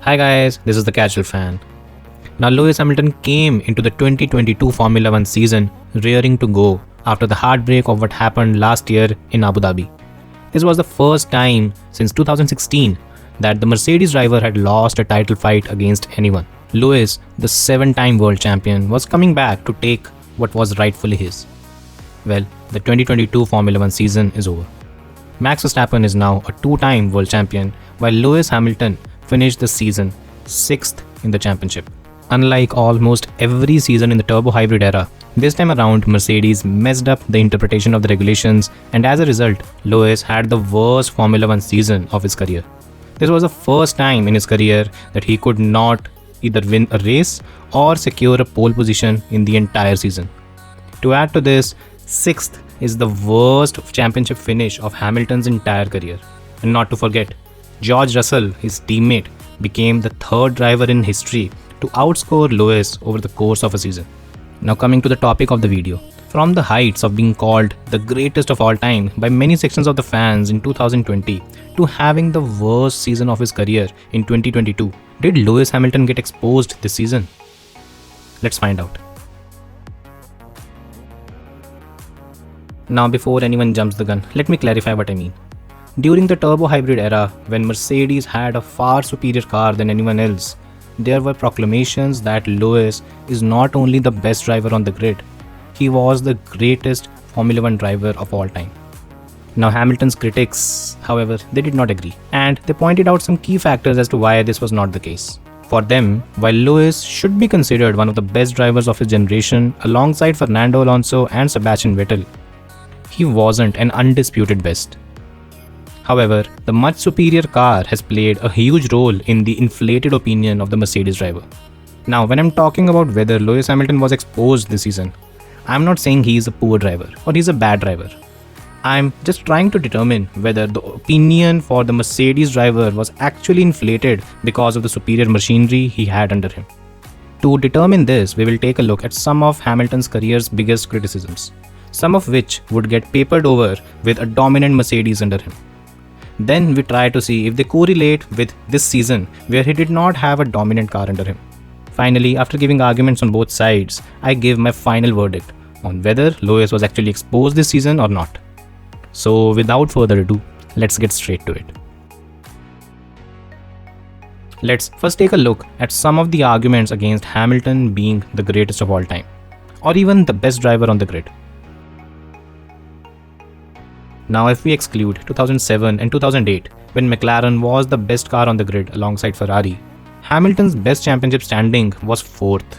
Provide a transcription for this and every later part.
Hi guys, this is the Casual Fan. Now Lewis Hamilton came into the 2022 Formula 1 season rearing to go after the heartbreak of what happened last year in Abu Dhabi. This was the first time since 2016 that the Mercedes driver had lost a title fight against anyone. Lewis, the 7-time world champion, was coming back to take what was rightfully his. Well, the 2022 Formula 1 season is over. Max Verstappen is now a 2-time world champion, while Lewis Hamilton finished the season 6th in the championship. Unlike almost every season in the turbo hybrid era, this time around Mercedes messed up the interpretation of the regulations, and as a result, Lewis had the worst Formula 1 season of his career. This was the first time in his career that he could not either win a race or secure a pole position in the entire season. To add to this, 6th is the worst championship finish of Hamilton's entire career. And not to forget, George Russell, his teammate, became the 3rd driver in history to outscore Lewis over the course of a season. Now coming to the topic of the video. From the heights of being called the greatest of all time by many sections of the fans in 2020 to having the worst season of his career in 2022, did Lewis Hamilton get exposed this season? Let's find out. Now before anyone jumps the gun, let me clarify what I mean. During the turbo hybrid era, when Mercedes had a far superior car than anyone else, there were proclamations that Lewis is not only the best driver on the grid, he was the greatest Formula 1 driver of all time. Now Hamilton's critics, however, they did not agree, and they pointed out some key factors as to why this was not the case. For them, while Lewis should be considered one of the best drivers of his generation alongside Fernando Alonso and Sebastian Vettel, he wasn't an undisputed best. However, the much superior car has played a huge role in the inflated opinion of the Mercedes driver. Now, when I'm talking about whether Lewis Hamilton was exposed this season, I'm not saying he is a poor driver or he's a bad driver. I'm just trying to determine whether the opinion for the Mercedes driver was actually inflated because of the superior machinery he had under him. To determine this, we will take a look at some of Hamilton's career's biggest criticisms, some of which would get papered over with a dominant Mercedes under him. Then we try to see if they correlate with this season where he did not have a dominant car under him. Finally, after giving arguments on both sides, I give my final verdict on whether Lewis was actually exposed this season or not. So without further ado, let's get straight to it. Let's first take a look at some of the arguments against Hamilton being the greatest of all time, or even the best driver on the grid. Now if we exclude 2007 and 2008, when McLaren was the best car on the grid alongside Ferrari, Hamilton's best championship standing was 4th.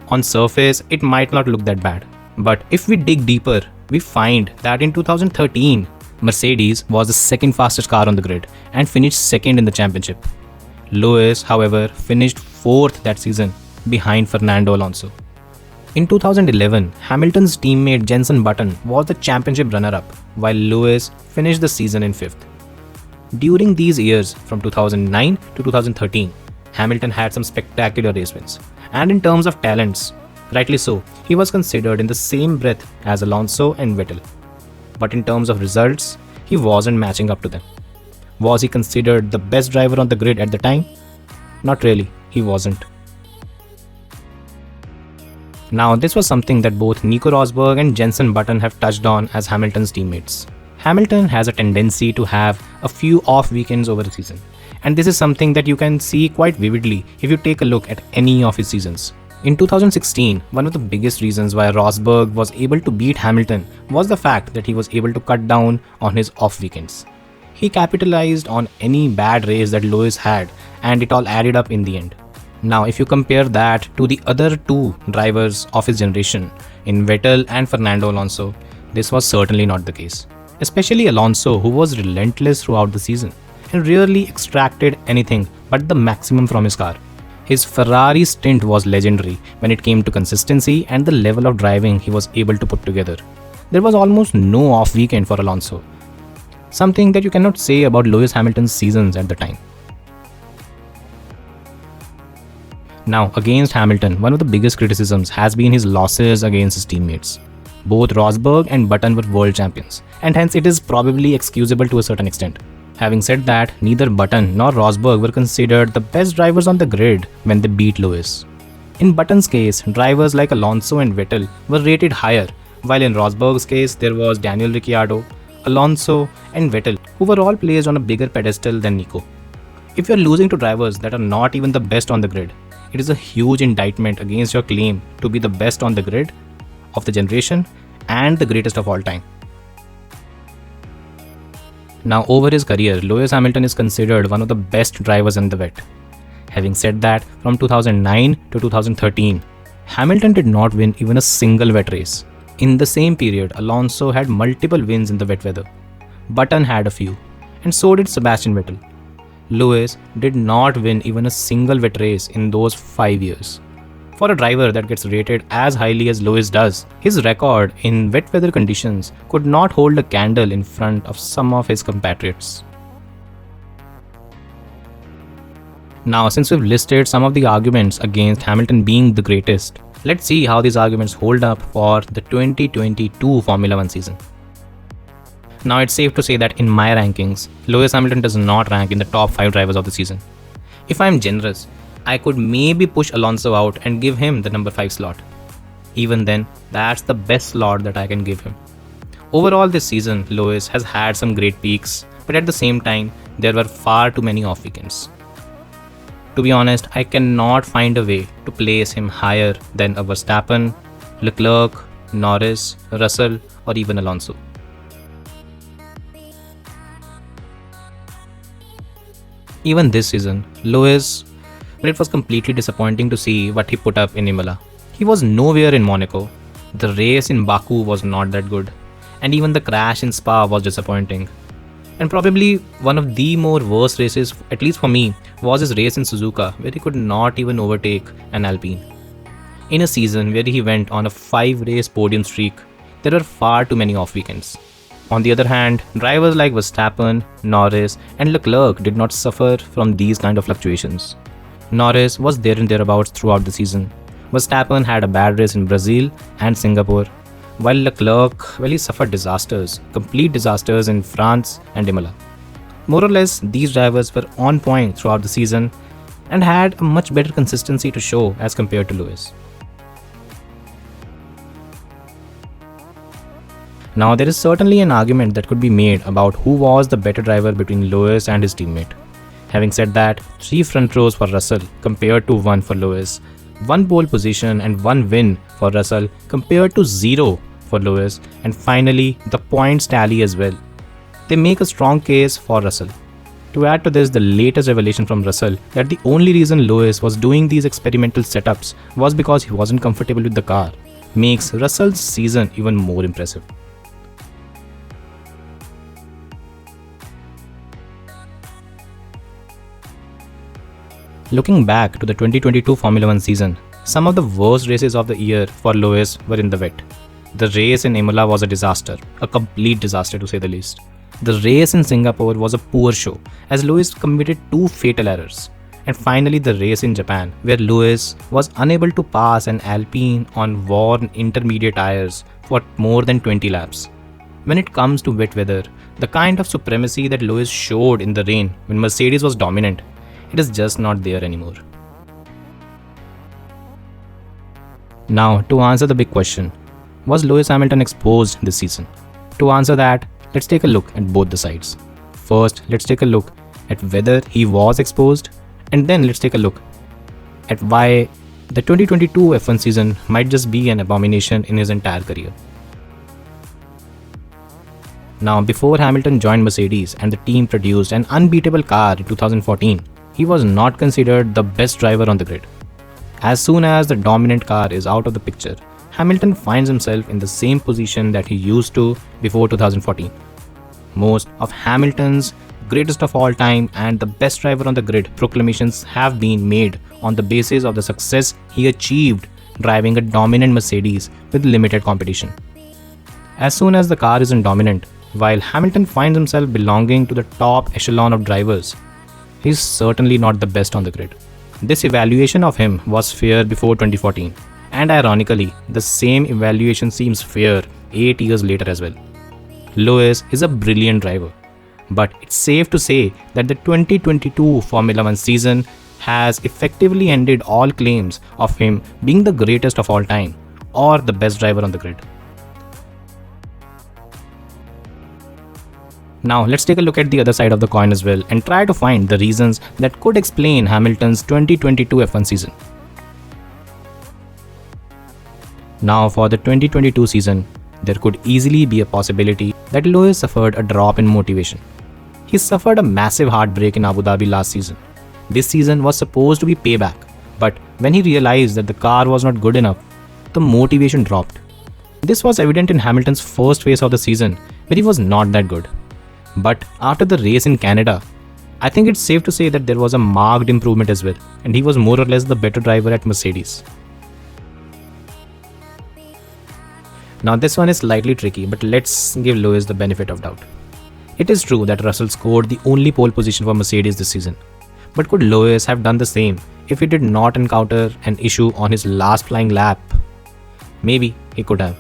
On surface, it might not look that bad, but if we dig deeper, we find that in 2013, Mercedes was the 2nd fastest car on the grid and finished 2nd in the championship. Lewis, however, finished 4th that season, behind Fernando Alonso. In 2011, Hamilton's teammate Jenson Button was the championship runner-up, while Lewis finished the season in 5th. During these years, from 2009 to 2013, Hamilton had some spectacular race wins, and in terms of talents, rightly so, he was considered in the same breath as Alonso and Vettel. But in terms of results, he wasn't matching up to them. Was he considered the best driver on the grid at the time? Not really, he wasn't. Now, this was something that both Nico Rosberg and Jenson Button have touched on as Hamilton's teammates. Hamilton has a tendency to have a few off weekends over a season, and this is something that you can see quite vividly if you take a look at any of his seasons. In 2016, one of the biggest reasons why Rosberg was able to beat Hamilton was the fact that he was able to cut down on his off weekends. He capitalized on any bad race that Lewis had, and it all added up in the end. Now, if you compare that to the other 2 drivers of his generation, in Vettel and Fernando Alonso, this was certainly not the case. Especially Alonso, who was relentless throughout the season and rarely extracted anything but the maximum from his car. His Ferrari stint was legendary when it came to consistency and the level of driving he was able to put together. There was almost no off weekend for Alonso, something that you cannot say about Lewis Hamilton's seasons at the time. Now, against Hamilton, one of the biggest criticisms has been his losses against his teammates. Both Rosberg and Button were world champions, and hence it is probably excusable to a certain extent. Having said that, neither Button nor Rosberg were considered the best drivers on the grid when they beat Lewis. In Button's case, drivers like Alonso and Vettel were rated higher, while in Rosberg's case, there was Daniel Ricciardo, Alonso, and Vettel, who were all placed on a bigger pedestal than Nico. If you're losing to drivers that are not even the best on the grid, it is a huge indictment against your claim to be the best on the grid, of the generation, and the greatest of all time. Now, over his career, Lewis Hamilton is considered one of the best drivers in the wet. Having said that, from 2009 to 2013, Hamilton did not win even a single wet race. In the same period, Alonso had multiple wins in the wet weather. Button had a few, and so did Sebastian Vettel. Lewis did not win even a single wet race in those 5 years. For a driver that gets rated as highly as Lewis does, his record in wet weather conditions could not hold a candle in front of some of his compatriots. Now, since we've listed some of the arguments against Hamilton being the greatest, let's see how these arguments hold up for the 2022 Formula 1 season. Now, it's safe to say that in my rankings, Lewis Hamilton does not rank in the top 5 drivers of the season. If I'm generous, I could maybe push Alonso out and give him the number 5 slot. Even then, that's the best slot that I can give him. Overall this season, Lewis has had some great peaks, but at the same time, there were far too many off weekends. To be honest, I cannot find a way to place him higher than a Verstappen, Leclerc, Norris, Russell, or even Alonso. Even this season, Lewis, but it was completely disappointing to see what he put up in Imola. He was nowhere in Monaco. The race in Baku was not that good, and even the crash in Spa was disappointing. And probably one of the more worst races, at least for me, was his race in Suzuka, where he could not even overtake an Alpine. In a season where he went on a 5-race podium streak, there were far too many off weekends. On the other hand, drivers like Verstappen, Norris, and Leclerc did not suffer from these kind of fluctuations. Norris was there and thereabouts throughout the season. Verstappen had a bad race in Brazil and Singapore, while Leclerc, he suffered disasters, complete disasters in France and Imola. More or less, these drivers were on point throughout the season and had a much better consistency to show as compared to Lewis. Now, there is certainly an argument that could be made about who was the better driver between Lewis and his teammate. Having said that, 3 front rows for Russell compared to 1 for Lewis, 1 pole position and 1 win for Russell compared to 0 for Lewis, and finally the points tally as well. They make a strong case for Russell. To add to this, the latest revelation from Russell that the only reason Lewis was doing these experimental setups was because he wasn't comfortable with the car makes Russell's season even more impressive. Looking back to the 2022 Formula 1 season, some of the worst races of the year for Lewis were in the wet. The race in Imola was a disaster, a complete disaster to say the least. The race in Singapore was a poor show as Lewis committed 2 fatal errors. And finally the race in Japan, where Lewis was unable to pass an Alpine on worn intermediate tires for more than 20 laps. When it comes to wet weather, the kind of supremacy that Lewis showed in the rain when Mercedes was dominant, it is just not there anymore. Now, to answer the big question, was Lewis Hamilton exposed this season? To answer that, let's take a look at both the sides. First, let's take a look at whether he was exposed, and then let's take a look at why the 2022 F1 season might just be an abomination in his entire career. Now, before Hamilton joined Mercedes and the team produced an unbeatable car in 2014, he was not considered the best driver on the grid. As soon as the dominant car is out of the picture, Hamilton finds himself in the same position that he used to before 2014. Most of Hamilton's greatest of all time and the best driver on the grid proclamations have been made on the basis of the success he achieved driving a dominant Mercedes with limited competition. As soon as the car isn't dominant, while Hamilton finds himself belonging to the top echelon of drivers, he's certainly not the best on the grid. This evaluation of him was fair before 2014, and ironically, the same evaluation seems fair 8 years later as well. Lewis is a brilliant driver, But it's safe to say that the 2022 Formula One season has effectively ended all claims of him being the greatest of all time or the best driver on the grid. Now let's take a look at the other side of the coin as well and try to find the reasons that could explain Hamilton's 2022 F1 season. Now for the 2022 season, there could easily be a possibility that Lewis suffered a drop in motivation. He suffered a massive heartbreak in Abu Dhabi last season. This season was supposed to be payback, but when he realized that the car was not good enough, the motivation dropped. This was evident in Hamilton's first phase of the season, where he was not that good. But after the race in Canada, I think it's safe to say that there was a marked improvement as well, and he was more or less the better driver at Mercedes. Now this one is slightly tricky, but let's give Lewis the benefit of doubt. It is true that Russell scored the only pole position for Mercedes this season, but could Lewis have done the same if he did not encounter an issue on his last flying lap? Maybe he could have.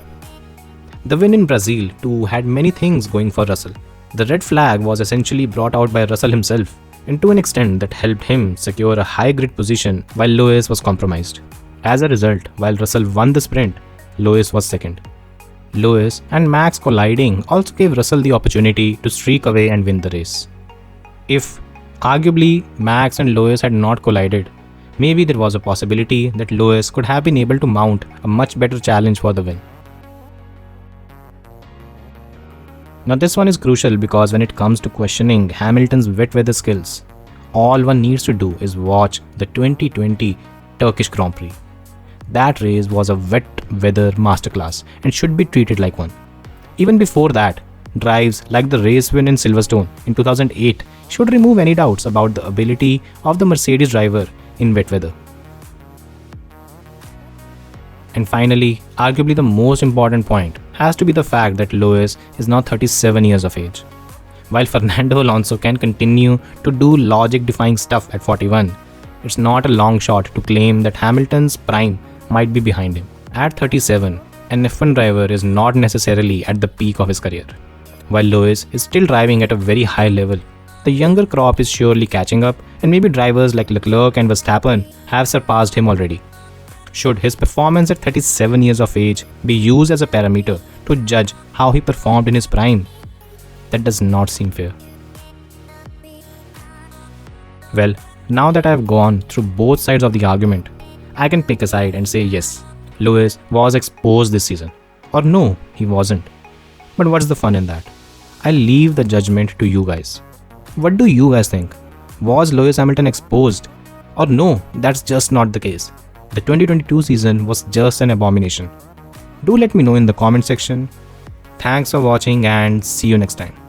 The win in Brazil too had many things going for Russell. The red flag was essentially brought out by Russell himself, and to an extent that helped him secure a high grid position while Lewis was compromised. As a result, while Russell won the sprint, Lewis was second. Lewis and Max colliding also gave Russell the opportunity to streak away and win the race. If, arguably, Max and Lewis had not collided, maybe there was a possibility that Lewis could have been able to mount a much better challenge for the win. Now this one is crucial because when it comes to questioning Hamilton's wet weather skills, all one needs to do is watch the 2020 Turkish Grand Prix. That race was a wet weather masterclass and should be treated like one. Even before that, drives like the race win in Silverstone in 2008 should remove any doubts about the ability of the Mercedes driver in wet weather. And finally, arguably the most important point has to be the fact that Lewis is now 37 years of age. While Fernando Alonso can continue to do logic-defying stuff at 41, it's not a long shot to claim that Hamilton's prime might be behind him. At 37, an F1 driver is not necessarily at the peak of his career. While Lewis is still driving at a very high level, the younger crop is surely catching up, and maybe drivers like Leclerc and Verstappen have surpassed him already. Should his performance at 37 years of age be used as a parameter to judge how he performed in his prime? That does not seem fair. Well, now that I have gone through both sides of the argument, I can pick a side and say yes, Lewis was exposed this season. Or no, he wasn't. But what's the fun in that? I'll leave the judgment to you guys. What do you guys think? Was Lewis Hamilton exposed? Or no, that's just not the case. The 2022 season was just an abomination. Do let me know in the comment section. Thanks for watching and see you next time.